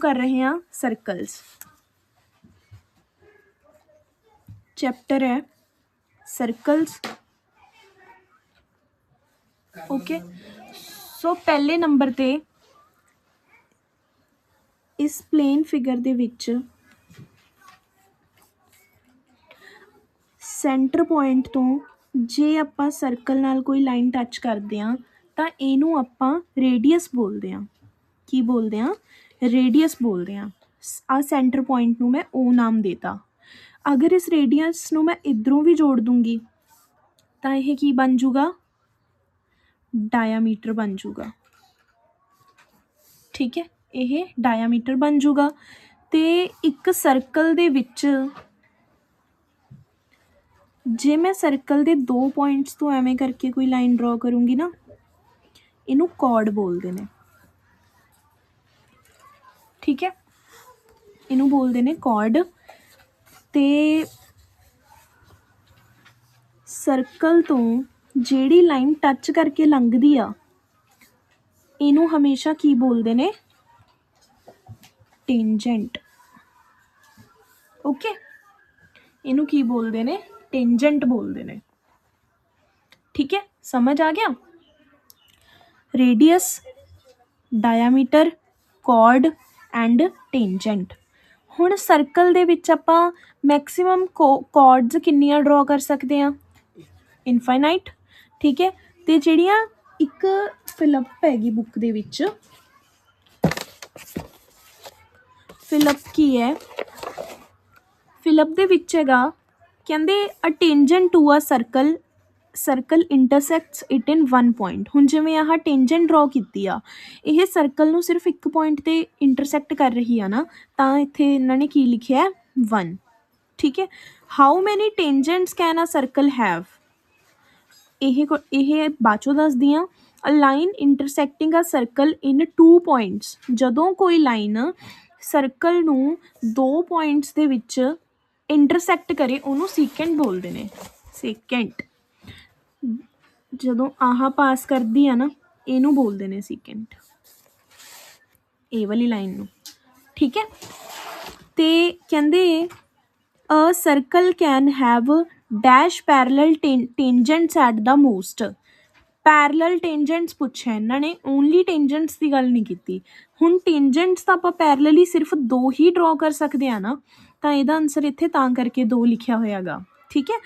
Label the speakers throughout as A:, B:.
A: कर रहे हैं सर्कल्स। चैप्टर है सर्कल्स। ओके, सो पहले नंबर ते इस प्लेन फिगर दे विच सेंटर पॉइंट तो जे आपां सर्कल नाल कोई लाइन टच करते हैं तो इनू आपां रेडियस बोलते हैं। की बोलते हैं? रेडियस बोलते हैं। आ सेंटर पॉइंट नू मैं ओ नाम देता। अगर इस रेडियस नू मैं इधरों भी जोड़ दूंगी तो यह की बन जूगा? डायामीटर बन जूगा। ठीक है, यह डायामीटर बन जूगा। ते एक सर्कल दे विच जे मैं सर्कल दे दो पॉइंट्स तो एवें करके कोई लाइन ड्रॉ करूँगी ना, इनू कॉर्ड बोलते हैं। ठीक है, इनू बोलते हैं कॉर्ड। ते सर्कल तो जेड़ी लाइन टच करके लंघदी आ इनू हमेशा की बोलते हैं? टेंजेंट। ओके, इनू की बोलते हैं? टेंजेंट बोलते हैं। ठीक है, समझ आ गया? Radius, diameter, chord and tangent. हुण सर्कल दे विच आपां मैक्सिमम कॉर्ड्स किन्नियां ड्रॉ कर सकते हैं? इनफाइनाइट। ठीक है, ते जिहड़ियां एक फिलअप हैगी बुक दे विच, फिलअप की है? फिलअप दे विच हैगा कहंदे a tangent to a circle intersects it in one point. हुण जिवें आह टेंजेंट ड्रॉ कीती आ, ਇਹ सर्कल ਨੂੰ सिर्फ एक पॉइंट ते इंटरसैक्ट कर रही है ना, ਤਾਂ ਇੱਥੇ ਇਹਨਾਂ ਨੇ ਕੀ ਲਿਖਿਆ? 1। ठीक है, how many tangents can a circle have? ਇਹ ਬਾਅਦ ਚੋਂ ਦੱਸਦੀ ਹਾਂ। ਅ ਲਾਈਨ ਇੰਟਰਸੈਕਟਿੰਗ ਅ ਸਰਕਲ ਇਨ 2 ਪੁਆਇੰਟਸ। ਜਦੋਂ ਕੋਈ ਲਾਈਨ ਸਰਕਲ ਨੂੰ 2 ਪੁਆਇੰਟਸ ਦੇ ਵਿੱਚ ਇੰਟਰਸੈਕਟ ਕਰੇ ਉਹਨੂੰ ਸੀਕੈਂਟ ਬੋਲਦੇ ਨੇ। ਸੀਕੈਂਟ। ਜਦੋਂ ਆਹ ਪਾਸ ਕਰਦੀ ਆ ਨਾ ਇਹਨੂੰ ਬੋਲਦੇ ਨੇ ਸੀਕੈਂਟ, ਇਹ ਵਾਲੀ ਲਾਈਨ ਨੂੰ। ਠੀਕ ਹੈ, ਤੇ ਕਹਿੰਦੇ a circle can have dash parallel tangents at the most. Parallel tangents ਪੁੱਛਿਆ ਇਹਨਾਂ ਨੇ, ਓਨਲੀ ਟੇਂਜੈਂਟਸ ਦੀ ਗੱਲ ਨਹੀਂ ਕੀਤੀ। ਹੁਣ ਟੇਂਜੈਂਟਸ ਤਾਂ ਆਪਾਂ ਪੈਰਲਲੀ ਸਿਰਫ 2 ਹੀ ਡਰॉ ਕਰ ਸਕਦੇ ਆ ਨਾ, ਤਾਂ ਇਹਦਾ ਆਨਸਰ ਇੱਥੇ ਤਾਂ ਕਰਕੇ 2 ਲਿਖਿਆ ਹੋਇਆ ਗਾ। ਠੀਕ ਹੈ,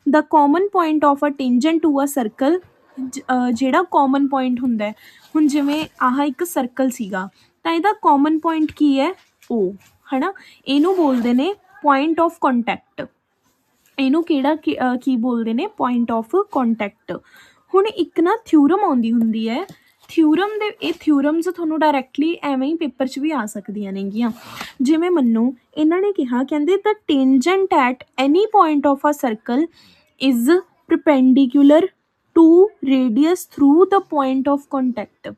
A: the common point of a tangent to a circle, ਜਿਹੜਾ ਕਾਮਨ ਪੁਆਇੰਟ ਹੁੰਦਾ ਹੈ। ਹੁਣ ਜਿਵੇਂ ਆਹ ਇੱਕ ਸਰਕਲ ਸੀਗਾ ਤਾਂ ਇਹਦਾ ਕਾਮਨ ਪੁਆਇੰਟ ਕੀ ਹੈ? O ਹੈ ਨਾ। ਇਹਨੂੰ ਬੋਲਦੇ ਨੇ ਪੁਆਇੰਟ ਆਫ ਕੰਟੈਕਟ। ਇਹਨੂੰ ਕਿਹੜਾ ਕੀ ਬੋਲਦੇ ਨੇ? Point of contact. ਹੁਣ ਇੱਕ ਨਾ ਥਿਊਰਮ ਆਉਂਦੀ ਹੁੰਦੀ ਹੈ। ਥਿਊਰਮ ਦੇ ਇਹ ਥਿਊਰਮਸ ਤੁਹਾਨੂੰ ਡਾਇਰੈਕਟਲੀ ਐਵੇਂ ਹੀ ਪੇਪਰ 'ਚ ਵੀ ਆ ਸਕਦੀਆਂ ਨੇਗੀਆਂ। ਜਿਵੇਂ ਮੰਨੋ ਇਹਨਾਂ ਨੇ ਕਿਹਾ, ਕਹਿੰਦੇ the tangent at any point of a circle is perpendicular to radius through the point of contact.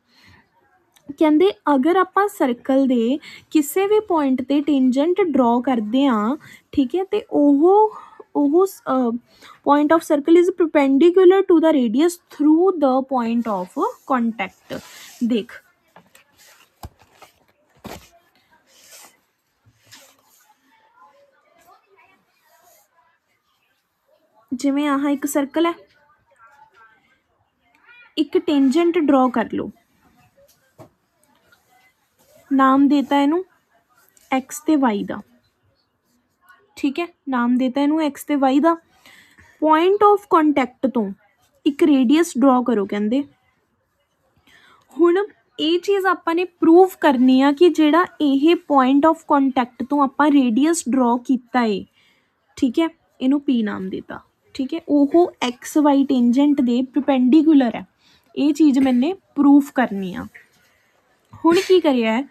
A: ਕਹਿੰਦੇ ਅਗਰ ਆਪਾਂ ਸਰਕਲ ਦੇ ਕਿਸੇ ਵੀ ਪੁਆਇੰਟ 'ਤੇ ਟੇਂਜੈਂਟ ਡਰॉ ਕਰਦੇ ਹਾਂ, ਠੀਕ ਹੈ, ਅਤੇ ਉਹ point of circle is perpendicular to the radius through the point of contact. ਦੇਖ, ਜਿਵੇਂ ਆਹ ਇੱਕ ਸਰਕਲ ਹੈ, ਇੱਕ ਟੇਂਜੈਂਟ ਡਰॉ ਕਰ ਲਓ। ਨਾਮ ਦੇਤਾ ਇਹਨੂੰ ਐਕਸ ਅਤੇ ਵਾਈ ਦਾ। ਠੀਕ ਹੈ, ਨਾਮ ਦੇਤਾ ਇਹਨੂੰ ਐਕਸ ਅਤੇ ਵਾਈ ਦਾ। ਪੁਆਇੰਟ ਆਫ ਕੰਟੈਕਟ ਤੋਂ ਇੱਕ ਰੇਡੀਅਸ ਡਰॉ ਕਰੋ ਕਹਿੰਦੇ। ਹੁਣ ਇਹ ਚੀਜ਼ ਆਪਾਂ ਨੇ ਪ੍ਰੂਵ ਕਰਨੀ ਆ ਕਿ ਜਿਹੜਾ ਇਹ ਪੁਆਇੰਟ ਆਫ ਕੰਟੈਕਟ ਤੋਂ ਆਪਾਂ ਰੇਡੀਅਸ ਡਰॉ ਕੀਤਾ ਏ, ਠੀਕ ਹੈ, ਇਹਨੂੰ ਪੀ ਨਾਮ ਦੇਤਾ। ਠੀਕ ਹੈ, ਉਹ ਐਕਸ ਵਾਈ ਟੇਂਜੈਂਟ ਦੇ ਪਰਪੈਂਡੀਕੂਲਰ ਹੈ। ਇਹ ਚੀਜ਼ ਮੈਨੇ ਪ੍ਰੂਫ ਕਰਨੀ ਆ। ਹੁਣ ਕੀ ਕਰਿਆ,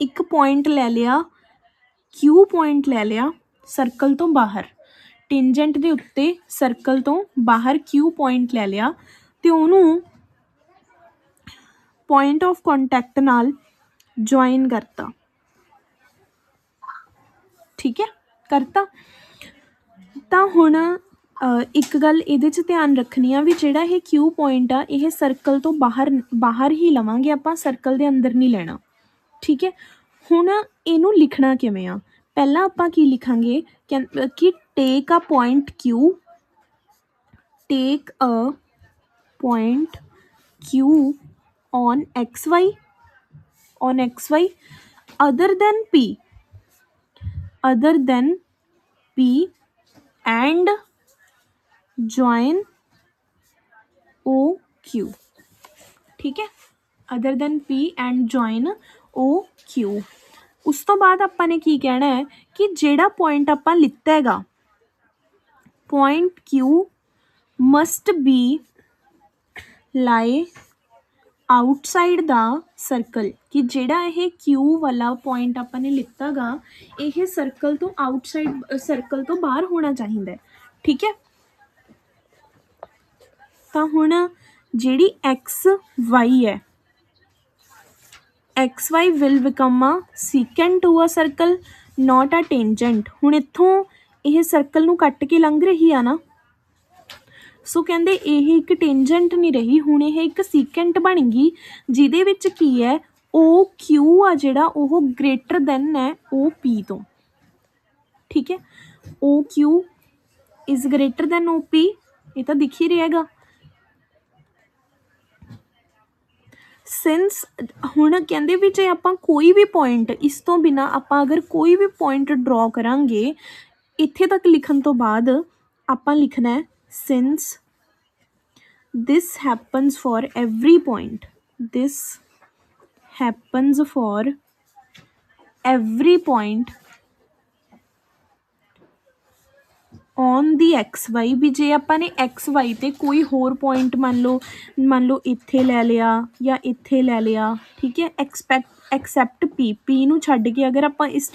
A: ਇੱਕ ਪੁਆਇੰਟ ਲੈ ਲਿਆ, ਕਿਊ ਪੁਆਇੰਟ ਲੈ ਲਿਆ ਸਰਕਲ ਤੋਂ ਬਾਹਰ, ਟੇਂਜੈਂਟ ਦੇ ਉੱਤੇ ਸਰਕਲ ਤੋਂ ਬਾਹਰ ਕਿਊ ਪੁਆਇੰਟ ਲੈ ਲਿਆ ਅਤੇ ਉਹਨੂੰ ਪੁਆਇੰਟ ਆਫ ਕੰਟੈਕਟ ਨਾਲ ਜੁਆਇਨ ਕਰਤਾ। ਠੀਕ ਹੈ, ਕਰਤਾ। ਤਾਂ ਹੁਣ ਇੱਕ ਗੱਲ ਇਹਦੇ 'ਚ ਧਿਆਨ ਰੱਖਣੀ ਆ ਵੀ ਜਿਹੜਾ ਇਹ Q ਪੁਆਇੰਟ ਆ ਇਹ ਸਰਕਲ ਤੋਂ ਬਾਹਰ ਹੀ ਲਵਾਂਗੇ ਆਪਾਂ, ਸਰਕਲ ਦੇ ਅੰਦਰ ਨਹੀਂ ਲੈਣਾ। ਠੀਕ ਹੈ, ਹੁਣ ਇਹਨੂੰ ਲਿਖਣਾ ਕਿਵੇਂ ਆ? ਪਹਿਲਾਂ ਆਪਾਂ ਕੀ ਲਿਖਾਂਗੇ ਕਿ take a point Q, take a point Q on xy other than P and join OQ। ਠੀਕ ਹੈ, other than P and join OQ। ਉਸ ਤੋਂ ਬਾਅਦ ਆਪਾਂ ਨੇ ਕੀ ਕਹਿਣਾ ਹੈ ਕਿ ਜਿਹੜਾ ਪੁਆਇੰਟ ਆਪਾਂ ਲਿੱਤਾ ਹੈਗਾ point Q must be lie outside the circle, ਕਿ ਜਿਹੜਾ ਇਹ Q ਵਾਲਾ ਪੁਆਇੰਟ ਆਪਾਂ ਨੇ ਲਿੱਤਾ ਗਾ ਇਹ ਸਰਕਲ ਤੋਂ ਆਊਟਸਾਈਡ, ਸਰਕਲ ਤੋਂ ਬਾਹਰ ਹੋਣਾ ਚਾਹੀਦਾ। ਠੀਕ ਹੈ, ਤਾਂ ਹੁਣ ਜਿਹੜੀ XY ਹੈ, XY will become a secant to a circle not a tangent। ਹੁਣ ਇੱਥੋਂ ਇਹ ਸਰਕਲ ਨੂੰ ਕੱਟ ਕੇ ਲੰਘ ਰਹੀ ਆ ਨਾ, ਸੋ ਕਹਿੰਦੇ ਇਹ ਇੱਕ ਟੇਂਜੈਂਟ ਨਹੀਂ ਰਹੀ, ਹੁਣ ਇਹ ਇੱਕ ਸੀਕੈਂਟ ਬਣ ਗਈ ਜਿਹਦੇ ਵਿੱਚ ਕੀ ਹੈ OQ ਆ ਜਿਹੜਾ ਉਹ ਗ੍ਰੇਟਰ ਦੈਨ ਹੈ OP ਤੋਂ। ਠੀਕ ਹੈ, OQ is greater then OP, ਇਹ ਤਾਂ ਦਿਖ ਹੀ ਰਿਹਾ ਹੈਗਾ। ਸਿੰਸ ਹੁਣ ਕਹਿੰਦੇ ਵੀ ਜੇ ਆਪਾਂ ਕੋਈ ਵੀ ਪੁਆਇੰਟ ਇਸ ਤੋਂ ਬਿਨਾਂ ਆਪਾਂ ਅਗਰ ਕੋਈ ਵੀ ਪੁਆਇੰਟ ਡਰਾ ਕਰਾਂਗੇ, ਇੱਥੇ ਤੱਕ ਲਿਖਣ ਤੋਂ ਬਾਅਦ ਆਪਾਂ ਲਿਖਣਾ ਹੈ since this happens for every point, this happens for every point on the XY, ਵੀ ਜੇ ਆਪਾਂ ਨੇ XY ਤੇ ਕੋਈ ਹੋਰ ਪੁਆਇੰਟ ਮੰਨ ਲਓ ਇੱਥੇ ਲੈ ਲਿਆ ਜਾਂ ਇੱਥੇ ਲੈ ਲਿਆ। ਠੀਕ ਹੈ, ਐਕਸੈਪਟ P ਨੂੰ ਛੱਡ ਕੇ ਅਗਰ ਆਪਾਂ ਇਸ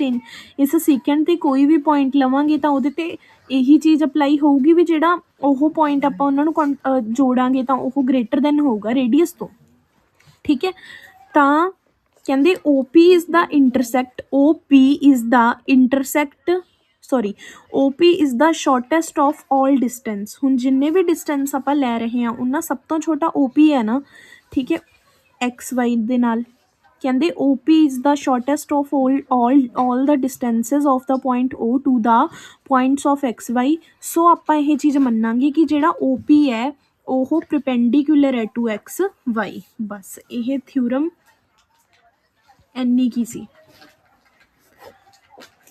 A: ਸੀਕੈਂਟ ਤੇ ਕੋਈ ਵੀ ਪੁਆਇੰਟ ਲਵਾਂਗੇ ਤਾਂ ਉਹਦੇ ਤੇ ਇਹੀ ਚੀਜ਼ ਅਪਲਾਈ ਹੋਊਗੀ ਵੀ ਜਿਹੜਾ ਉਹ ਪੁਆਇੰਟ ਆਪਾਂ ਉਹਨਾਂ ਨੂੰ ਜੋੜਾਂਗੇ ਤਾਂ ਉਹ ਗ੍ਰੇਟਰ ਦੈਨ ਹੋਊਗਾ ਰੇਡੀਅਸ ਤੋਂ। ਠੀਕ ਹੈ, ਤਾਂ ਕਹਿੰਦੇ OP is the intersect, OP is the shortest of all distance. ਹੁਣ ਜਿੰਨੇ ਵੀ ਡਿਸਟੈਂਸ ਆਪਾਂ ਲੈ ਰਹੇ ਹਾਂ ਉਹਨਾਂ ਸਭ ਤੋਂ ਛੋਟਾ OP ਹੈ ਨਾ। ਠੀਕ ਹੈ, XY ਦੇ ਨਾਲ ਕਹਿੰਦੇ OP is the shortest of all the distances of the point O to the points of XY। ਸੋ ਆਪਾਂ ਇਹ ਚੀਜ਼ ਮੰਨਾਂਗੇ ਕਿ ਜਿਹੜਾ OP ਹੈ ਉਹ ਪ੍ਰਪੈਂਡੀਕੂਲਰ ਹੈ ਟੂ XY। ਬਸ ਇਹ ਥਿਊਰਮ ਇੰਨੀ ਕੀ ਸੀ।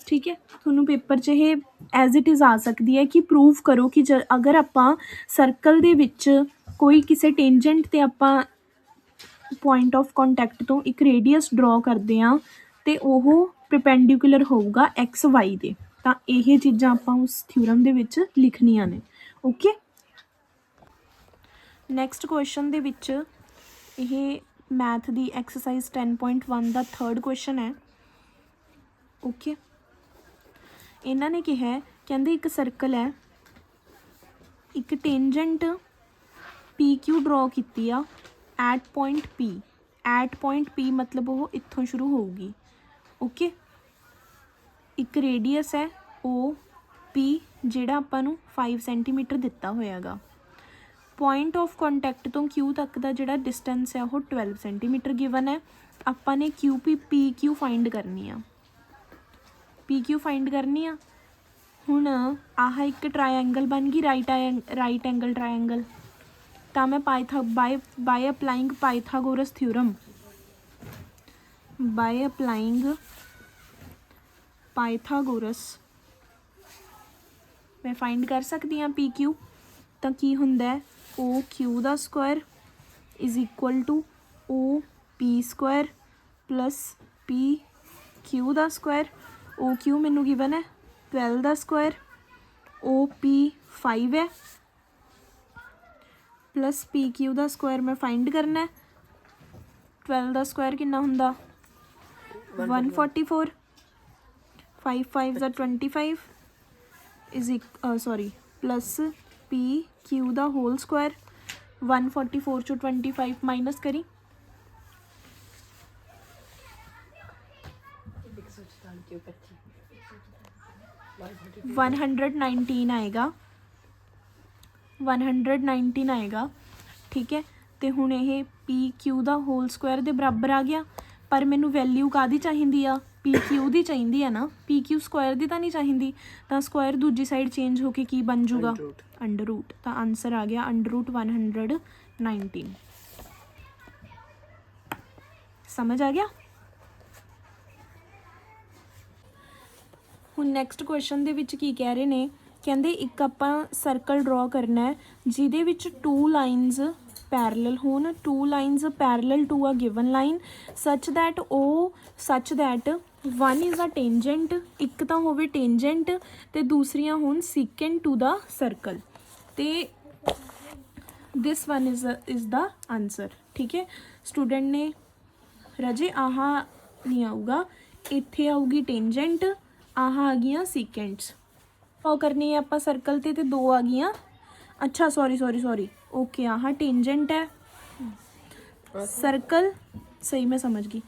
A: ਠੀਕ ਹੈ, ਤੁਹਾਨੂੰ ਪੇਪਰ 'ਚ ਇਹ ਐਜ਼ ਇਟ ਇਜ਼ ਆ ਸਕਦੀ ਹੈ ਕਿ ਪ੍ਰੂਵ ਕਰੋ ਕਿ ਅਗਰ ਆਪਾਂ ਸਰਕਲ ਦੇ ਵਿੱਚ ਕੋਈ ਕਿਸੇ ਟੇਂਜੈਂਟ 'ਤੇ ਆਪਾਂ ਪੁਆਇੰਟ ਆਫ ਕੰਟੈਕਟ ਤੋਂ ਇੱਕ ਰੇਡੀਅਸ ਡਰਾ ਕਰਦੇ ਹਾਂ ਅਤੇ ਉਹ ਪ੍ਰਪੈਂਡੀਕੂਲਰ ਹੋਊਗਾ XY ਦੇ। ਤਾਂ ਇਹ ਚੀਜ਼ਾਂ ਆਪਾਂ ਉਸ ਥਿਊਰਮ ਦੇ ਵਿੱਚ ਲਿਖਣੀਆਂ ਨੇ। ਓਕੇ, ਨੈਕਸਟ ਕੁਐਸਚਨ ਦੇ ਵਿੱਚ ਇਹ ਮੈਥ ਦੀ ਐਕਸਰਸਾਈਜ਼ 10.1 ਦਾ 3rd ਕੁਐਸਚਨ ਹੈ। ਓਕੇ, ਇਹਨਾਂ ਨੇ ਕਿਹਾ ਕਹਿੰਦੇ ਇੱਕ ਸਰਕਲ ਹੈ, ਇੱਕ ਟੇਂਜੈਂਟ PQ ਡਰਾ ਕੀਤੀ ਆ ਐਟ ਪੁਆਇੰਟ P ਮਤਲਬ ਉਹ ਇੱਥੋਂ ਸ਼ੁਰੂ ਹੋਊਗੀ। ਓਕੇ, ਇੱਕ ਰੇਡੀਅਸ ਹੈ OP ਜਿਹੜਾ ਆਪਾਂ ਨੂੰ 5 ਸੈਂਟੀਮੀਟਰ ਦਿੱਤਾ ਹੋਇਆਗਾ। ਪੁਆਇੰਟ ਆਫ ਕੰਟੈਕਟ ਤੋਂ Q ਤੱਕ ਦਾ ਜਿਹੜਾ ਡਿਸਟੈਂਸ ਹੈ ਉਹ 12 ਸੈਂਟੀਮੀਟਰ ਗਿਵਨ ਹੈ। ਆਪਾਂ ਨੇ PQ ਫਾਈਂਡ ਕਰਨੀ ਆ, PQ ਫਾਈਂਡ ਕਰਨੀ ਆ। ਹੁਣ ਆਹ ਇੱਕ ਟਰਾਇੰਗਲ ਬਣ ਗਈ ਰਾਈਟ ਐਂਗਲ ਟਰਾਇੰਗਲ। ਤਾਂ ਮੈਂ ਬਾਏ ਅਪਲਾਈਂਗ ਪਾਈਥਾਗੋਰਸ ਥਿਊਰਮ, ਮੈਂ ਫਾਈਂਡ ਕਰ ਸਕਦੀ ਹਾਂ PQ। ਤਾਂ ਕੀ ਹੁੰਦਾ ਹੈ OQ ਦਾ square is equal to OP square plus PQ ਦਾ ਸਕੁਆਇਰ। OQ ਮੈਨੂੰ ਗਿਵਨ ਹੈ 12 ਦਾ ਸਕੁਆਇਰ, OP 5 ਹੈ ਪਲੱਸ PQ ਦਾ ਸਕੁਆਇਰ ਮੈਂ ਫਾਈਂਡ ਕਰਨਾ ਹੈ। 12 ਦਾ ਸਕੁਆਇਰ ਕਿੰਨਾ ਹੁੰਦਾ 144, 5 5 ਦਾ 25 ਪਲੱਸ PQ ਦਾ ਹੋਲ ਸਕੁਆਇਰ। 144 ਚੋਂ 25 ਮਾਈਨਸ ਕਰੀ 119 ਆਏਗਾ। 119 ਆਏਗਾ। ਠੀਕ ਹੈ, ਅਤੇ ਹੁਣ ਇਹ ਪੀ ਕਿਊ ਦਾ ਹੋਲ ਸਕੁਆਇਰ ਦੇ ਬਰਾਬਰ ਆ ਗਿਆ। ਪਰ ਮੈਨੂੰ ਵੈਲਿਊ ਕਾਹਦੀ ਚਾਹੀਦੀ ਆ, ਪੀ ਕਿਊ ਦੀ ਚਾਹੀਦੀ ਆ ਨਾ, ਪੀ ਕਿਊ ਸਕੁਆਇਰ ਦੀ ਤਾਂ ਨਹੀਂ ਚਾਹੀਦੀ। ਤਾਂ ਸਕੁਆਇਰ ਦੂਜੀ ਸਾਈਡ ਚੇਂਜ ਹੋ ਕੇ ਕੀ ਬਣ ਜੂਗਾ, ਅੰਡਰ ਰੂਟ। ਤਾਂ ਆਨਸਰ ਆ ਗਿਆ ਅੰਡਰ ਰੂਟ 119। ਸਮਝ ਆ ਗਿਆ। ਹੁਣ ਨੈਕਸਟ ਕੁਐਸਚਨ ਦੇ ਵਿੱਚ ਕੀ ਕਹਿ ਰਹੇ ਨੇ, ਕਹਿੰਦੇ ਇੱਕ ਆਪਾਂ ਸਰਕਲ ਡਰਾ ਕਰਨਾ ਹੈ ਜਿਹਦੇ ਵਿੱਚ 2 ਲਾਈਨਸ ਪੈਰਲਲ ਹੋਣ, 2 lines parallel to a given line such that one is a tangent, ਇੱਕ ਤਾਂ ਹੋਵੇ ਟੇਂਜੈਂਟ ਅਤੇ ਦੂਸਰੀਆਂ ਹੋਣ ਸੀਕੈਂਟ ਟੂ ਦਾ ਸਰਕਲ, ਅਤੇ this one is the answer. ਠੀਕ ਹੈ, ਸਟੂਡੈਂਟ ਨੇ ਰਾਜੇ ਆਹ ਨਹੀਂ ਆਊਗਾ, ਇੱਥੇ ਆਊਗੀ ਟੇਂਜੈਂਟ, ਆਹ ਆ ਗਈਆਂ ਸੀਕੈਂਟਸ। ਉਹ ਕਰਨੀ ਹੈ ਆਪਾਂ ਸਰਕਲ 'ਤੇ 2 ਆ ਗਈਆਂ, ਅੱਛਾ ਸੌਰੀ ਓਕੇ, ਆਹ ਟੇਂਜੈਂਟ ਹੈ ਸਰਕਲ, ਸਹੀ ਮੈਂ ਸਮਝ ਗਈ,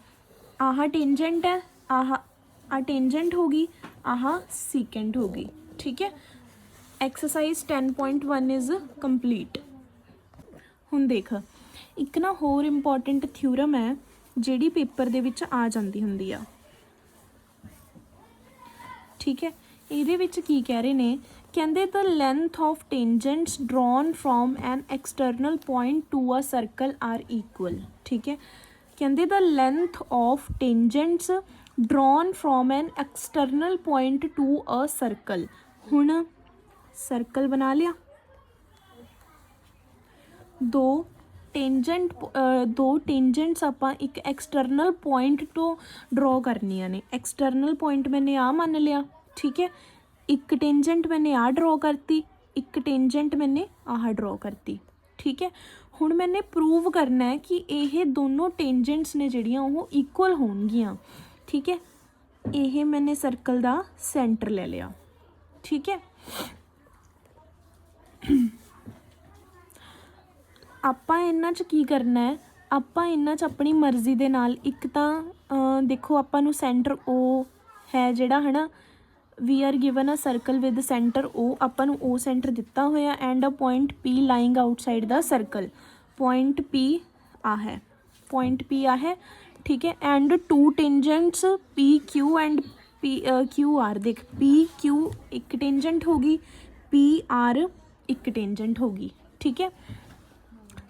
A: ਆਹ ਟੇਂਜੈਂਟ ਹੈ, ਆਹ ਟੇਂਜੈਂਟ ਹੋ ਗਈ, ਆਹ ਸੀਕੈਂਟ ਹੋ ਗਈ। ਠੀਕ ਹੈ, ਐਕਸਰਸਾਈਜ਼ 10.1 ਇਜ਼ ਕੰਪਲੀਟ। ਹੁਣ ਦੇਖ, ਇੱਕ ਨਾ ਹੋਰ ਇੰਪੋਰਟੈਂਟ ਥਿਊਰਮ ਹੈ ਜਿਹੜੀ ਪੇਪਰ ਦੇ ਵਿੱਚ ਆ ਜਾਂਦੀ ਹੁੰਦੀ ਆ। ਠੀਕ ਹੈ, ਇਹਦੇ ਵਿੱਚ ਕੀ ਕਹਿ ਰਹੇ ਨੇ, ਕਹਿੰਦੇ the length of tangents drawn from an external point to a circle are equal। ਠੀਕ ਹੈ, ਕਹਿੰਦੇ the length of tangents drawn from an external point to a circle। ਹੁਣ ਸਰਕਲ ਬਣਾ ਲਿਆ, ਦੋ ਟੇਂਜੈਂਟਸ ਆਪਾਂ ਇੱਕ ਐਕਸਟਰਨਲ ਪੁਆਇੰਟ ਤੋਂ ਡਰੋ ਕਰਨੀਆਂ ਨੇ। ਐਕਸਟਰਨਲ ਪੁਆਇੰਟ ਮੈਨੇ ਆ ਮੰਨ ਲਿਆ। ਠੀਕ ਹੈ, ਇੱਕ ਟੇਂਜੈਂਟ ਮੈਨੇ ਆ ਡਰੋ ਕਰਤੀ, ਇੱਕ ਟੇਂਜੈਂਟ ਮੈਨੇ ਆਹ ਡਰੋ ਕਰਤੀ। ਠੀਕ ਹੈ, ਹੁਣ ਮੈਨੇ ਪ੍ਰੂਵ ਕਰਨਾ ਹੈ ਕਿ ਇਹ ਦੋਨੋਂ ਟੇਂਜੈਂਟਸ ਨੇ ਜਿਹੜੀਆਂ ਉਹ ਇਕੁਅਲ ਹੋਣਗੀਆਂ। ਠੀਕ ਹੈ, ਇਹ ਮੈਨੇ ਸਰਕਲ ਦਾ ਸੈਂਟਰ ਲੈ ਲਿਆ। ਠੀਕ ਹੈ, ਆਪਾਂ ਇਹਨਾਂ 'ਚ ਕੀ ਕਰਨਾ ਹੈ, ਆਪਾਂ ਇਹਨਾਂ 'ਚ ਆਪਣੀ ਮਰਜ਼ੀ ਦੇ ਨਾਲ ਇੱਕ ਤਾਂ ਦੇਖੋ ਆਪਾਂ ਨੂੰ ਸੈਂਟਰ O ਹੈ ਜਿਹੜਾ ਹੈ ਨਾ, we are given a circle with centre O, ਆਪਾਂ ਨੂੰ O ਸੈਂਟਰ ਦਿੱਤਾ ਹੋਇਆ and a point P lying outside the circle. Point P ਆ ਹੈ, ਪੁਆਇੰਟ P ਆ ਹੈ। ਠੀਕ ਹੈ, and 2 tangents PQ and QR। ਦੇਖ PQ ਇੱਕ ਟੇਂਜੈਂਟ ਹੋ ਗਈ, PR ਇੱਕ ਟੇਂਜੈਂਟ ਹੋ ਗਈ। ਠੀਕ ਹੈ,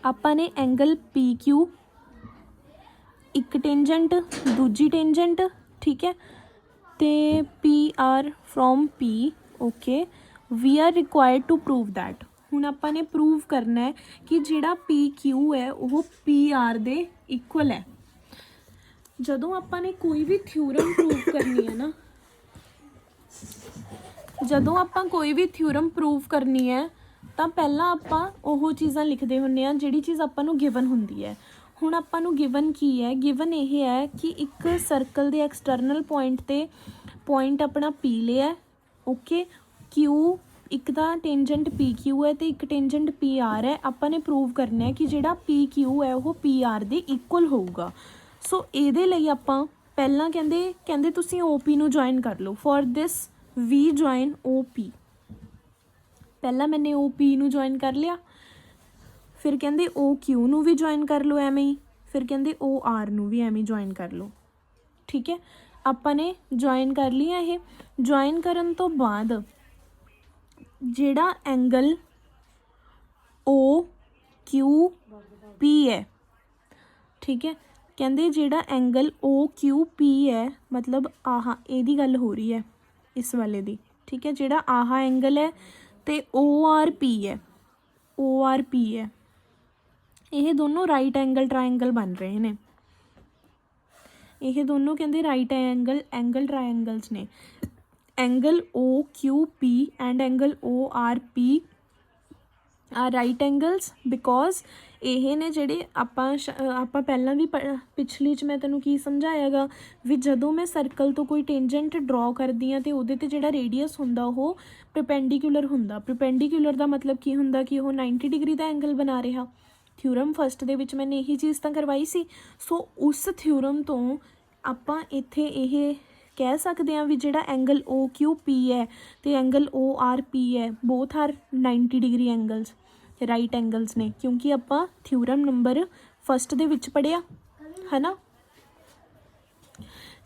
A: ਆਪਾਂ ਨੇ ਐਂਗਲ PQ ਇੱਕ ਟੇਂਜੈਂਟ, ਦੂਜੀ ਟੇਂਜੈਂਟ। ਠੀਕ ਹੈ, ਅਤੇ PR from P। Okay, we are required to prove that. ਹੁਣ ਆਪਾਂ ਨੇ ਪ੍ਰੂਵ ਕਰਨਾ ਹੈ ਕਿ ਜਿਹੜਾ PQ ਹੈ ਉਹ PR ਦੇ ਇਕੁਅਲ ਹੈ। ਜਦੋਂ ਆਪਾਂ ਨੇ ਕੋਈ ਵੀ ਥਿਊਰਮ ਪ੍ਰੂਵ ਕਰਨੀ ਹੈ ਨਾ, ਜਦੋਂ ਆਪਾਂ ਕੋਈ ਵੀ ਥਿਊਰਮ ਪ੍ਰੂਵ ਕਰਨੀ ਹੈ ਤਾਂ ਪਹਿਲਾਂ ਆਪਾਂ ਉਹ ਚੀਜ਼ਾਂ ਲਿਖਦੇ ਹੁੰਦੇ ਹਾਂ ਜਿਹੜੀ ਚੀਜ਼ ਆਪਾਂ ਨੂੰ ਗਿਵਨ ਹੁੰਦੀ ਹੈ। ਹੁਣ ਆਪਾਂ ਨੂੰ ਗਿਵਨ ਕੀ ਹੈ, ਗਿਵਨ ਇਹ ਹੈ ਕਿ ਇੱਕ ਸਰਕਲ ਦੇ ਐਕਸਟਰਨਲ ਪੁਆਇੰਟ 'ਤੇ ਪੁਆਇੰਟ ਆਪਣਾ P ਲਿਆ। ਓਕੇ, Q ਇੱਕ ਤਾਂ ਟੇਂਜੈਂਟ PQ ਹੈ ਅਤੇ ਇੱਕ ਟੇਂਜੈਂਟ PR ਹੈ। ਆਪਾਂ ਨੇ ਪ੍ਰੂਵ ਕਰਨਾ ਹੈ ਕਿ ਜਿਹੜਾ PQ ਹੈ ਉਹ PR ਦੇ ਇਕੁਅਲ ਹੋਊਗਾ। ਸੋ ਇਹਦੇ ਲਈ ਆਪਾਂ ਪਹਿਲਾਂ ਕਹਿੰਦੇ ਤੁਸੀਂ OP ਨੂੰ ਜੁਆਇਨ ਕਰ ਲਓ। For this we join OP। ਪਹਿਲਾਂ ਮੈਨੇ OP ਨੂੰ ਜੁਆਇਨ ਕਰ ਲਿਆ, ਫਿਰ ਕਹਿੰਦੇ OQ ਨੂੰ ਵੀ ਜੁਆਇਨ ਕਰ ਲਓ ਐਵੇਂ ਹੀ, ਫਿਰ ਕਹਿੰਦੇ OR ਨੂੰ ਵੀ ਐਵੇਂ ਜੁਆਇਨ ਕਰ ਲਓ। ਠੀਕ ਹੈ, ਆਪਾਂ ਨੇ ਜੁਆਇਨ ਕਰ ਲਿਆ। ਇਹ ਜੁਆਇਨ ਕਰਨ ਤੋਂ ਬਾਅਦ ਜਿਹੜਾ ਐਂਗਲ OQP ਹੈ, ਠੀਕ ਹੈ, ਕਹਿੰਦੇ ਜਿਹੜਾ ਐਂਗਲ OQP ਹੈ ਮਤਲਬ ਆਹ ਇਹਦੀ ਗੱਲ ਹੋ ਰਹੀ ਹੈ ਇਸ ਵਾਲੇ ਦੀ। ਠੀਕ ਹੈ, ਜਿਹੜਾ ਆਹ ਐਂਗਲ ਹੈ ਅਤੇ ORP ਹੈ, ORP ਹੈ, ਇਹ ਦੋਨੋਂ ਰਾਈਟ ਐਂਗਲ ਟਰਾਇੰਗਲ ਬਣ ਰਹੇ ਨੇ। ਇਹ ਦੋਨੋਂ ਕਹਿੰਦੇ ਰਾਈਟ ਐਂਗਲ ਟਰਾਇੰਗਲਸ ਨੇ। Angle OQP and angle ORP R right angles because ਇਹ ਨੇ ਜਿਹੜੇ ਆਪਾਂ ਪਹਿਲਾਂ ਵੀ ਪਿਛਲੀ 'ਚ ਮੈਂ ਤੈਨੂੰ ਕੀ ਸਮਝਾਇਆ ਗਾ ਵੀ ਜਦੋਂ ਮੈਂ ਸਰਕਲ ਤੋਂ ਕੋਈ ਟੇਂਜੈਂਟ ਡਰੋ ਕਰਦੀ ਹਾਂ ਅਤੇ ਉਹਦੇ 'ਤੇ ਜਿਹੜਾ ਰੇਡੀਅਸ ਹੁੰਦਾ ਉਹ ਪ੍ਰਪੈਂਡੀਕੂਲਰ ਹੁੰਦਾ। ਪ੍ਰਪੈਂਡੀਕੂਲਰ ਦਾ ਮਤਲਬ ਕੀ ਹੁੰਦਾ ਕਿ ਉਹ 90 ਡਿਗਰੀ ਦਾ ਐਂਗਲ ਬਣਾ ਰਿਹਾ। ਥਿਊਰਮ ਫਸਟ ਦੇ ਵਿੱਚ ਮੈंने ਇਹੀ ਚੀਜ਼ ਤਾਂ ਕਰਵਾਈ ਸੀ। ਸੋ ਉਸ ਥਿਊਰਮ ਤੋਂ ਆਪਾਂ ਇੱਥੇ ਇਹ ਕਹਿ ਸਕਦੇ ਹਾਂ ਵੀ ਜਿਹੜਾ ਐਂਗਲ OQP ਹੈ ਅਤੇ ਐਂਗਲ ORP ਹੈ both are 90 degree angles. Right angles ਨੇ, ਕਿਉਂਕਿ ਆਪਾਂ ਥਿਊਰਮ ਨੰਬਰ ਫਸਟ ਦੇ ਵਿੱਚ ਪੜ੍ਹਿਆ ਹੈ ਨਾ।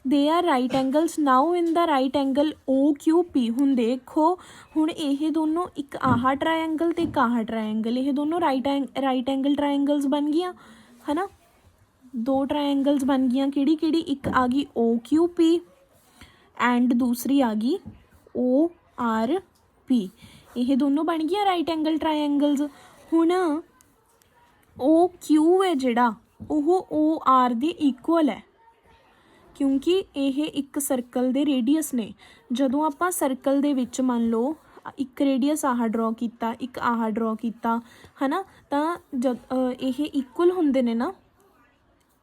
A: They are right angles now in the right angle O Q P. ਹੁਣ ਦੇਖੋ, ਹੁਣ ਇਹ ਦੋਨੋਂ, ਇੱਕ ਆਹ ਟਰਾਇੰਗਲ ਤੇ ਇੱਕ ਆਹ ਟਰਾਇੰਗਲ, ਇਹ ਦੋਨੋਂ ਰਾਈਟ ਐਂਗਲ ਟਰਾਇੰਗਲਸ ਬਣ ਗਈਆਂ ਹੈ ਨਾ। ਦੋ ਟਰਾਇੰਗਲਸ ਬਣ ਗਈਆਂ, ਕਿਹੜੀ ਕਿਹੜੀ, ਇੱਕ ਆ ਗਈ ਓ ਕਿਊ ਪੀ ਐਂਡ ਦੂਸਰੀ ਆ ਗਈ ਓ ਆਰ ਪੀ। ਇਹ ਦੋਨੋਂ ਬਣ ਗਈਆਂ ਰਾਈਟ ਐਂਗਲ ਟਰਾਇੰਗਲਸ। ਹੁਣ ਓ ਕਿਊ ਹੈ ਜਿਹੜਾ, ਉਹ ਓ ਆਰ ਦੇ ਇਕੁਅਲ ਹੈ, ਕਿਉਂਕਿ ਇਹ ਇੱਕ ਸਰਕਲ ਦੇ ਰੇਡੀਅਸ ਨੇ। ਜਦੋਂ ਆਪਾਂ ਸਰਕਲ ਦੇ ਵਿੱਚ ਮੰਨ ਲਓ ਇੱਕ ਰੇਡੀਅਸ ਆਹ ਡਰੋ ਕੀਤਾ, ਇੱਕ ਆਹ ਡਰੋ ਕੀਤਾ ਹੈ ਨਾ, ਤਾਂ ਇਹ ਇਕੁਅਲ ਹੁੰਦੇ ਨੇ ਨਾ।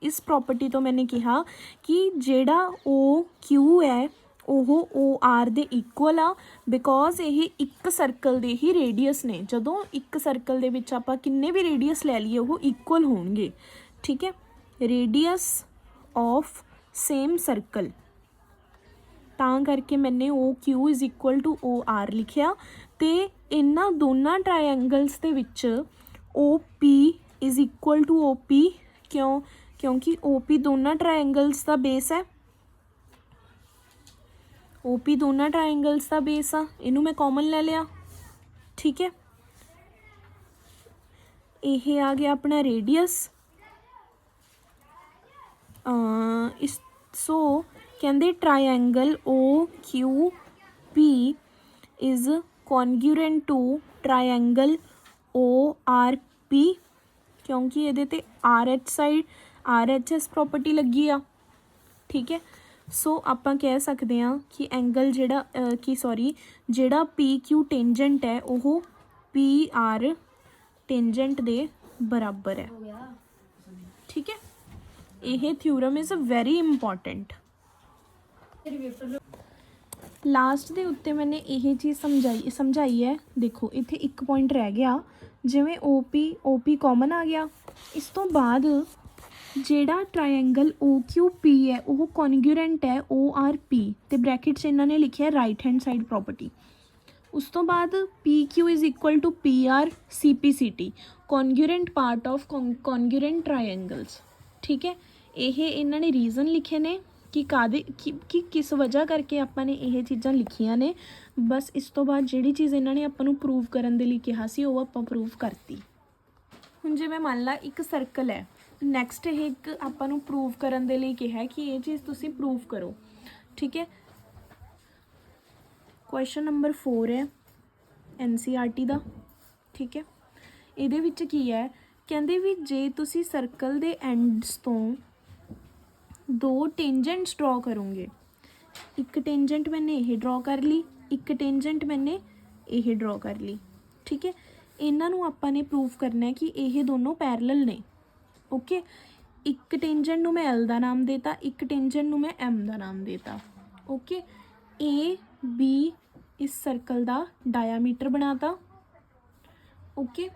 A: ਇਸ ਪ੍ਰੋਪਰਟੀ ਤੋਂ ਮੈंने ਕਿਹਾ ਕਿ ਜਿਹੜਾ ਓ ਕਿਊ ਹੈ ਉਹ ਓ ਆਰ ਦੇ ਇਕੁਅਲ ਆ, ਬਿਕੋਜ਼ ਇਹ ਇੱਕ ਸਰਕਲ ਦੇ ਹੀ ਰੇਡੀਅਸ ਨੇ। ਜਦੋਂ ਇੱਕ ਸਰਕਲ ਦੇ ਵਿੱਚ ਆਪਾਂ ਕਿੰਨੇ ਵੀ ਰੇਡੀਅਸ ਲੈ ਲਈਏ ਉਹ ਇਕੁਅਲ ਹੋਣਗੇ, ਠੀਕ ਹੈ। ਰੇਡੀਅਸ ਆਫ ਸੇਮ ਸਰਕਲ, ਤਾਂ ਕਰਕੇ ਮੈंने O Q is equal to O R ਲਿਖਿਆ। ਅਤੇ ਇਹਨਾਂ ਦੋਨਾਂ ਟਰਾਇੰਗਲਸ ਦੇ ਵਿੱਚ O P is equal to O P, ਕਿਉਂ? ਕਿਉਂਕਿ ਓ ਪੀ ਦੋਨਾਂ ਟਰਾਇੰਗਲਸ ਦਾ ਬੇਸ ਹੈ। ਓ ਪੀ ਦੋਨਾਂ ਟਰਾਇੰਗਲਸ ਦਾ ਬੇਸ ਆ, ਇਹਨੂੰ ਮੈਂ ਕਾਮਨ ਲੈ ਲਿਆ, ਠੀਕ ਹੈ। ਇਹ ਆ ਗਿਆ ਆਪਣਾ ਰੇਡੀਅਸ। ਇਸ ਸੋ ਕਹਿੰਦੇ triangle O Q P is congruent to triangle O R P, ਕਿਉਂਕਿ ਇਹਦੇ ਤੇ R H side R H S property ਲੱਗੀ ਆ, ਠੀਕ ਹੈ। ਸੋ ਆਪਾਂ ਕਹਿ ਸਕਦੇ ਹਾਂ ਕਿ ਐਂਗਲ ਜਿਹੜਾ ਜਿਹੜਾ ਪੀ ਕਿਊ ਟੇਂਜੈਂਟ ਹੈ ਉਹ ਪੀ ਆਰ ਟੇਂਜੈਂਟ ਦੇ ਬਰਾਬਰ ਹੈ, ਠੀਕ ਹੈ। ਇਹ theorem is very important. Last ਦੇ ਉੱਤੇ ਮੈंने ਇਹ ਚੀਜ਼ ਸਮਝਾਈ ਹੈ। ਦੇਖੋ ਇੱਥੇ ਇੱਕ ਪੁਆਇੰਟ ਰਹਿ ਗਿਆ, ਜਿਵੇਂ ਓ ਪੀ ਕਾਮਨ ਆ ਗਿਆ। ਇਸ ਤੋਂ ਬਾਅਦ ਜਿਹੜਾ ਟਰਾਇੰਗਲ ਓ ਕਿਊ ਪੀ ਹੈ ਉਹ ਕੌਨਗਰੂਐਂਟ ਹੈ ਓ ਆਰ ਪੀ, ਅਤੇ ਬ੍ਰੈਕਟ 'ਚ ਇਹਨਾਂ ਨੇ ਲਿਖਿਆ ਰਾਈਟ ਹੈਂਡ ਸਾਈਡ ਪ੍ਰੋਪਰਟੀ। ਉਸ ਤੋਂ ਬਾਅਦ P Q is equal to P R C P C T, congruent part of congruent triangles, ਠੀਕ ਹੈ। ਇਹ ਇਹਨਾਂ ਨੇ ਰੀਜ਼ਨ ਲਿਖੇ ਨੇ ਕਿ ਕਿਸ ਵਜ੍ਹਾ ਕਰਕੇ ਆਪਾਂ ਨੇ ਇਹ ਚੀਜ਼ਾਂ ਲਿਖੀਆਂ ਨੇ। ਬਸ ਇਸ ਤੋਂ ਬਾਅਦ ਜਿਹੜੀ ਚੀਜ਼ ਇਹਨਾਂ ਨੇ ਆਪਾਂ ਨੂੰ ਪ੍ਰੂਵ ਕਰਨ ਦੇ ਲਈ ਕਿਹਾ ਸੀ ਉਹ ਆਪਾਂ ਪ੍ਰੂਵ ਕਰਤੀ। ਹੁਣ ਜਿਵੇਂ ਮੰਨ ਲਾ ਇੱਕ ਸਰਕਲ ਹੈ, ਨੈਕਸਟ ਇਹ ਇੱਕ ਆਪਾਂ ਨੂੰ ਪ੍ਰੂਵ ਕਰਨ ਦੇ ਲਈ ਕਿਹਾ ਕਿ ਇਹ ਚੀਜ਼ ਤੁਸੀਂ ਪ੍ਰੂਵ ਕਰੋ, ਠੀਕ ਹੈ। ਕੁਐਸਚਨ ਨੰਬਰ 4 ਹੈ NCERT ਦਾ, ਠੀਕ ਹੈ। ਇਹਦੇ ਵਿੱਚ ਕੀ ਹੈ, ਕਹਿੰਦੇ ਵੀ ਜੇ ਤੁਸੀਂ ਸਰਕਲ ਦੇ ਐਂਡਸ ਤੋਂ ਦੋ ਟੇਂਜੈਂਟਸ ਡਰੋ ਕਰੋਗੇ, ਇੱਕ ਟੇਂਜੈਂਟ ਮੈंने ਇਹ ਡਰੋ ਕਰ ਲਈ, ਇੱਕ ਟੇਂਜੈਂਟ ਮੈंने ਇਹ ਡਰੋ ਕਰ ਲਈ, ਠੀਕ ਹੈ। ਇਹਨਾਂ ਨੂੰ ਆਪਾਂ ਨੇ ਪ੍ਰੂਵ ਕਰਨਾ ਹੈ ਕਿ ਇਹ ਦੋਨੋਂ ਪੈਰਲਲ ਨੇ, ਓਕੇ। ਇੱਕ ਟੇਂਜੈਂਟ ਨੂੰ ਮੈਂ L ਦਾ ਨਾਮ ਦੇਤਾ, ਇੱਕ ਟੇਂਜੈਂਟ ਨੂੰ ਮੈਂ M ਦਾ ਨਾਮ ਦੇਤਾ, ਓਕੇ। A B ਇਸ ਸਰਕਲ ਦਾ ਡਾਇਆਮੀਟਰ ਬਣਾਤਾ, ਓਕੇ।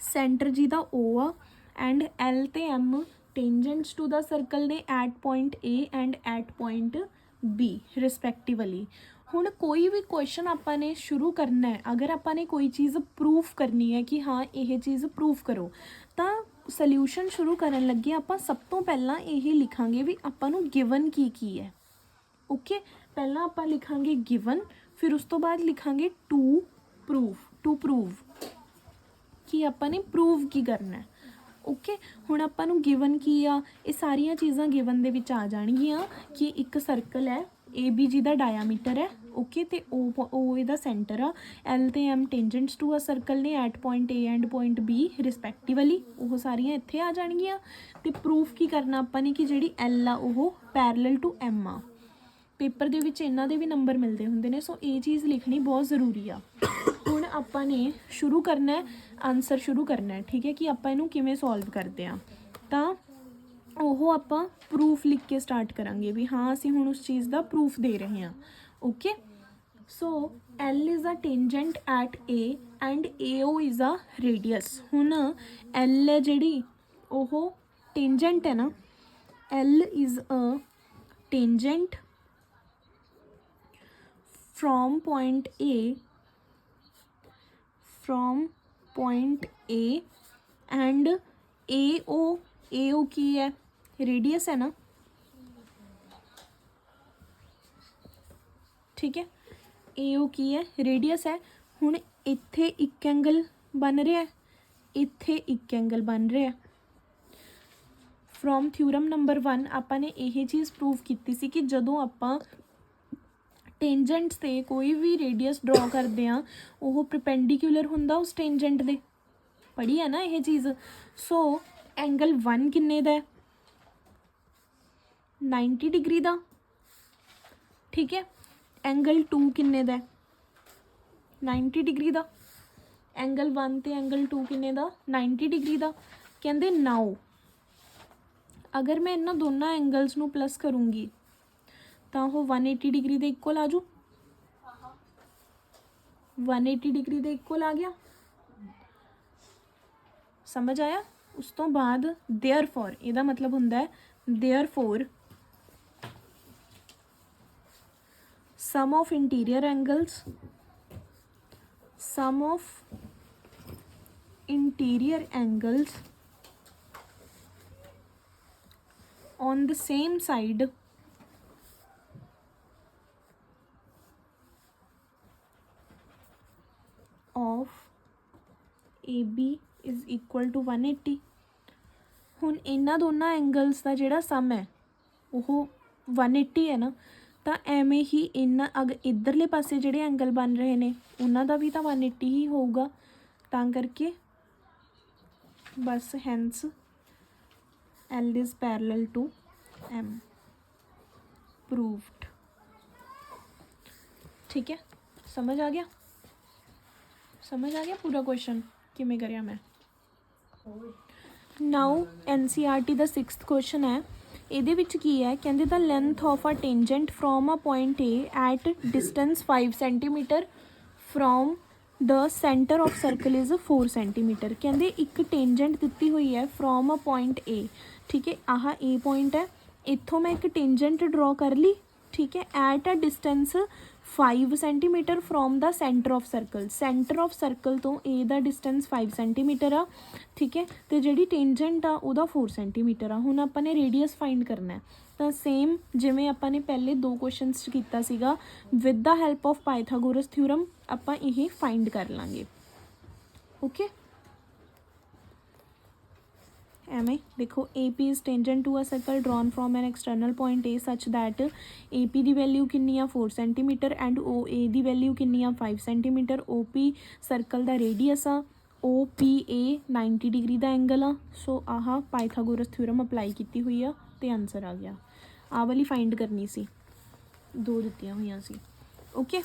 A: ਸੈਂਟਰ ਜੀ ਦਾ O ਆ, ਐਂਡ L ਤੇ M ਟੇਂਜੈਂਟਸ ਟੂ ਦਾ ਸਰਕਲ ਨੇ at point A and at point B ਰਿਸਪੈਕਟਿਵਲੀ। ਹੁਣ ਕੋਈ ਵੀ ਕੁਐਸਚਨ ਆਪਾਂ ਨੇ ਸ਼ੁਰੂ ਕਰਨਾ ਹੈ, ਅਗਰ ਆਪਾਂ ਨੇ ਕੋਈ ਚੀਜ਼ ਪ੍ਰੂਫ ਕਰਨੀ ਹੈ ਕਿ ਹਾਂ ਇਹ ਚੀਜ਼ ਪ੍ਰੂਫ ਕਰੋ, ਤਾਂ ਸੋਲਿਊਸ਼ਨ ਸ਼ੁਰੂ ਕਰਨ ਲੱਗੇ ਆਪਾਂ ਸਭ ਤੋਂ ਪਹਿਲਾਂ ਇਹ ਲਿਖਾਂਗੇ ਵੀ ਆਪਾਂ ਨੂੰ ਗਿਵਨ ਕੀ ਹੈ, ਓਕੇ। ਪਹਿਲਾਂ ਆਪਾਂ ਲਿਖਾਂਗੇ ਗਿਵਨ, ਫਿਰ ਉਸ ਤੋਂ ਬਾਅਦ ਲਿਖਾਂਗੇ ਟੂ ਪ੍ਰੂਵ ਕਿ ਆਪਾਂ ਨੇ ਪ੍ਰੂਵ ਕੀ ਕਰਨਾ ਹੈ, ਓਕੇ। ਹੁਣ ਆਪਾਂ ਨੂੰ ਗਿਵਨ ਕੀ ਆ, ਇਹ ਸਾਰੀਆਂ ਚੀਜ਼ਾਂ ਗਿਵਨ ਦੇ ਵਿੱਚ ਆ ਜਾਣਗੀਆਂ ਕਿ ਇੱਕ ਸਰਕਲ ਹੈ AB ਜਿਹਦਾ ਡਾਇਆਮੀਟਰ ਹੈ, ਓਕੇ, ਅਤੇ O ਇਹਦਾ ਸੈਂਟਰ ਆ, L ਤੇ M ਟੇਂਜੈਂਟਸ ਟੂ ਆ ਸਰਕਲ ਨੇ at point A and point B ਰਿਸਪੈਕਟਿਵਲੀ, ਉਹ ਸਾਰੀਆਂ ਇੱਥੇ ਆ ਜਾਣਗੀਆਂ। ਅਤੇ ਪ੍ਰੂਫ ਕੀ ਕਰਨਾ ਆਪਾਂ ਨੇ ਕਿ ਜਿਹੜੀ L ਆ ਉਹ ਪੈਰਲਲ ਟੂ M ਆ। ਪੇਪਰ ਦੇ ਵਿੱਚ ਇਹਨਾਂ ਦੇ ਵੀ ਨੰਬਰ ਮਿਲਦੇ ਹੁੰਦੇ ਨੇ, ਸੋ ਇਹ ਚੀਜ਼ ਲਿਖਣੀ ਬਹੁਤ ਜ਼ਰੂਰੀ ਆ। ਹੁਣ ਆਪਾਂ ਨੇ ਸ਼ੁਰੂ ਕਰਨਾ, ਆਨਸਰ ਸ਼ੁਰੂ ਕਰਨਾ, ਠੀਕ ਹੈ, ਕਿ ਆਪਾਂ ਇਹਨੂੰ ਕਿਵੇਂ ਸੋਲਵ ਕਰਦੇ ਹਾਂ। ਤਾਂ ਉਹ ਆਪਾਂ ਪ੍ਰੂਫ ਲਿਖ ਕੇ ਸਟਾਰਟ ਕਰਾਂਗੇ ਵੀ ਹਾਂ ਅਸੀਂ ਹੁਣ ਉਸ ਚੀਜ਼ ਦਾ ਪ੍ਰੂਫ ਦੇ ਰਹੇ ਹਾਂ, okay. So L is a tangent at A and AO is a radius. ਹੁਣ L ਹੈ ਜਿਹੜੀ ਉਹ ਟੇਂਜੈਂਟ ਹੈ ਨਾ, L is a tangent from point A point A and A O की है रेडियस है ना, ठीक है, ए ओ की है रेडियस है। हुण इत्थे एक एंगल बन रहा है, इत्थे एक एंगल बन रहा है। फ्रॉम थ्योरम नंबर 1 आपां ने यह चीज़ प्रूव की सी कि जदों आपां टेंजेंट से कोई भी रेडियस ड्रॉ करते हैं वो परपेंडिकुलर हुंदा उस टेंजेंट दे, पढ़ी है ना यह चीज़। सो एंगल 1 किन्ने दा है, 90 डिग्री का, ठीक है। एंगल 2 किन्ने दा है, 90 डिग्री का। एंगल 1 ते एंगल 2 किन्ने दा, 90 डिग्री का। कहंदे नाउ अगर मैं इन्हां दोनों एंगल्स नूं प्लस करूँगी तो वो 180 डिग्री के इक्वल आ जू, 180 डिग्री के इक्वल आ गया, समझ आया। उस तो बाद देयरफॉर इहदा मतलब हुंदा है therefore sum of interior angles, sum of interior angles on the same side of AB is equal to 180। हुण इन्हां दोनों एंगल्स का जिहड़ा सम है वो 180 है ना, तो एवें ही इन्हां अगर इधरले पासे जिहड़े एंगल बन रहे हैं उन्हां दा भी तो 180 ही होऊगा, तां करके बस hence L is parallel to M, proved। ठीक है, समझ आ गया, समझ आ गया पूरा क्वेश्चन किमें करिया मैं। नाउ NCERT दा 6th क्वेश्चन है, ਇਹਦੇ ਵਿੱਚ ਕੀ ਹੈ, ਕਹਿੰਦੇ the length of a tangent from a point A at distance 5 centimetre from the centre of circle is 4 centimetre. कहते एक टेंजेंट दी हुई है फ्रॉम अ पॉइंट ए, ठीक है, आह ए पॉइंट है, इत्थों मैं एक टेंजेंट ड्रॉ कर ली, ठीक है, at a distance 5 centimetre from the centre of circle. Centre of circle तो ए दा डिस्टेंस 5 सेंटीमीटर आ, ठीक है, तो जी टेंजेंट आ उहदा 4 सेंटीमीटर आ। हुण आपां ने रेडियस फाइंड करना है, तो सेम जिमें आपां ने पहले 2 क्वेश्चनस कीता सीगा with the help of Pythagoras theorem आपां यह फाइंड कर लांगे। ओके, एवें देखो A P is tangent to a circle drawn from an external point A such that A P की वैल्यू कितनी आ 4 सेंटीमीटर एंड ओ ए की वैल्यू कितनी आ 5 सेंटीमीटर। ओ पी सर्कल का रेडियस आ, ओ पी ए 90 डिग्री का एंगल आ। सो आह पाइथागोरस थ्योरम अप्लाई की हुई आ तो आंसर आ गया। आ वाली फाइंड करनी सी, 2 दित्तियां हुई सी। ओके।